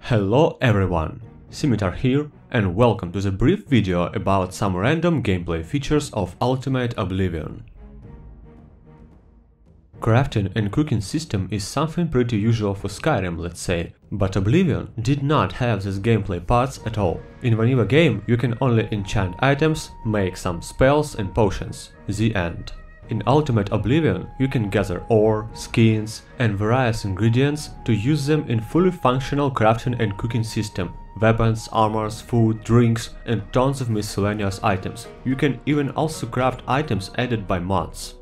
Hello everyone, Scimitar here and welcome to the brief video about some random gameplay features of Ultimate Oblivion. Crafting and cooking system is something pretty usual for Skyrim, let's say, but Oblivion did not have these gameplay parts at all. In vanilla game you can only enchant items, make some spells and potions. The end. In Ultimate Oblivion, you can gather ore, skins and various ingredients to use them in fully functional crafting and cooking system. Weapons, armors, food, drinks and tons of miscellaneous items. You can even also craft items added by mods.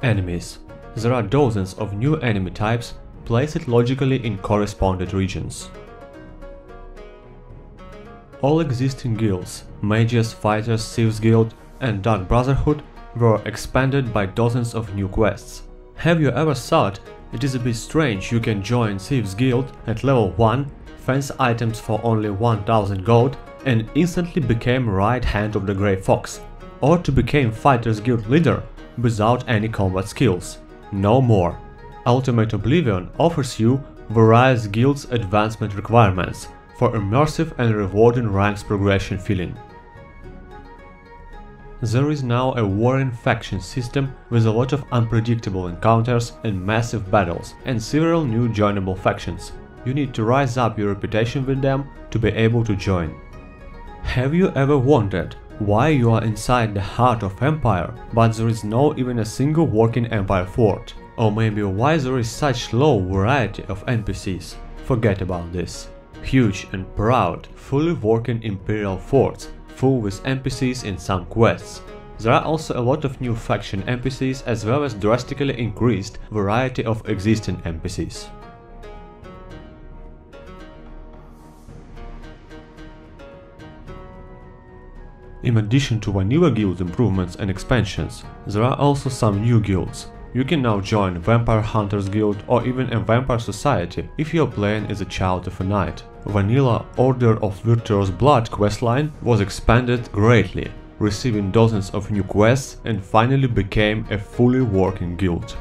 Enemies. There are dozens of new enemy types placed logically in corresponding regions. All existing guilds, mages, fighters, thieves guild and dark brotherhood were expanded by dozens of new quests. Have you ever thought it is a bit strange you can join Thieves Guild at level 1, fancy items for only 1000 gold and instantly became right hand of the Grey Fox, or to become Fighters Guild leader without any combat skills? No more. Ultimate Oblivion offers you various guilds advancement requirements for immersive and rewarding ranks progression feeling. There is now a warring faction system with a lot of unpredictable encounters and massive battles and several new joinable factions. You need to rise up your reputation with them to be able to join. Have you ever wondered why you are inside the heart of Empire, but there is no even a single working Empire fort? Or maybe why there is such low variety of NPCs? Forget about this. Huge and proud, fully working Imperial forts full with NPCs in some quests. There are also a lot of new faction NPCs as well as drastically increased variety of existing NPCs. In addition to vanilla guild improvements and expansions, there are also some new guilds. You can now join Vampire Hunters Guild or even a Vampire Society if you are playing as a child of a knight. Vanilla Order of Virtuous Blood questline was expanded greatly, receiving dozens of new quests and finally became a fully working guild.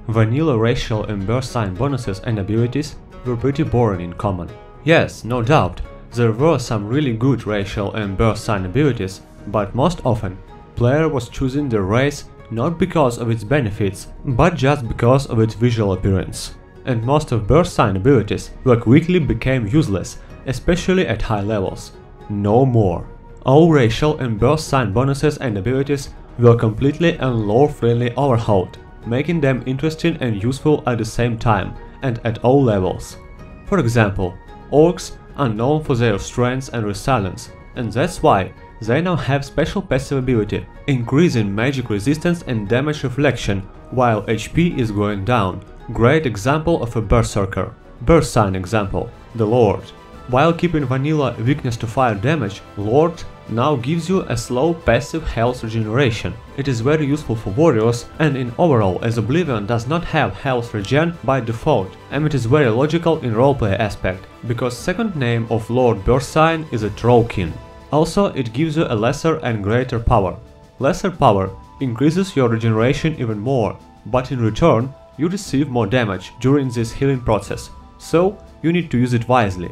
Vanilla racial and birth sign bonuses and abilities were pretty boring in common. Yes, no doubt, there were some really good racial and birth sign abilities, but most often, player was choosing the race not because of its benefits, but just because of its visual appearance. And most of birth sign abilities quickly became useless, especially at high levels. No more. All racial and birth sign bonuses and abilities were completely and lore-friendly overhauled, making them interesting and useful at the same time and at all levels. For example, orcs are known for their strength and resilience, and that's why they now have special passive ability, increasing magic resistance and damage reflection while HP is going down. Great example of a berserker. Birth sign example, the Lord. While keeping vanilla weakness to fire damage, Lord now gives you a slow passive health regeneration. It is very useful for warriors and in overall, as Oblivion does not have health regen by default, and it is very logical in roleplay aspect, because second name of Lord Birth sign is a Trollkin. Also, it gives you a lesser and greater power. Lesser power increases your regeneration even more, but in return, you receive more damage during this healing process, so you need to use it wisely.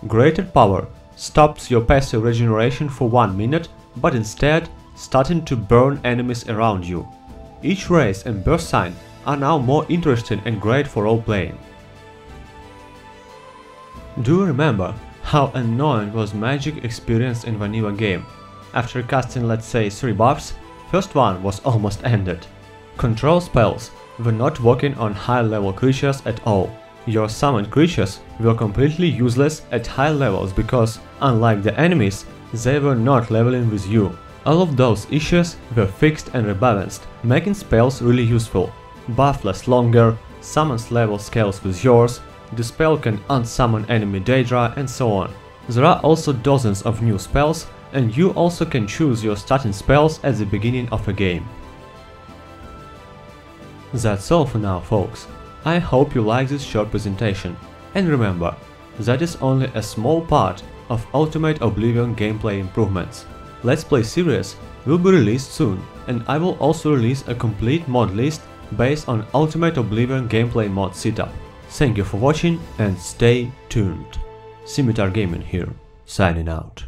Greater power stops your passive regeneration for 1 minute, but instead starting to burn enemies around you. Each race and birth sign are now more interesting and great for role-playing. Do you remember how annoying was magic experience in vanilla game? After casting, let's say, 3 buffs, first one was almost ended. Control spells were not working on high level creatures at all. Your summoned creatures were completely useless at high levels because, unlike the enemies, they were not leveling with you. All of those issues were fixed and rebalanced, making spells really useful. Buff lasts longer, summons level scales with yours, the spell can unsummon enemy Daedra and so on. There are also dozens of new spells, and you also can choose your starting spells at the beginning of a game. That's all for now, folks. I hope you like this short presentation. And remember, that is only a small part of Ultimate Oblivion gameplay improvements. Let's Play series will be released soon, and I will also release a complete mod list based on Ultimate Oblivion gameplay mod setup. Thank you for watching and stay tuned. Scimitar Gaming here, signing out.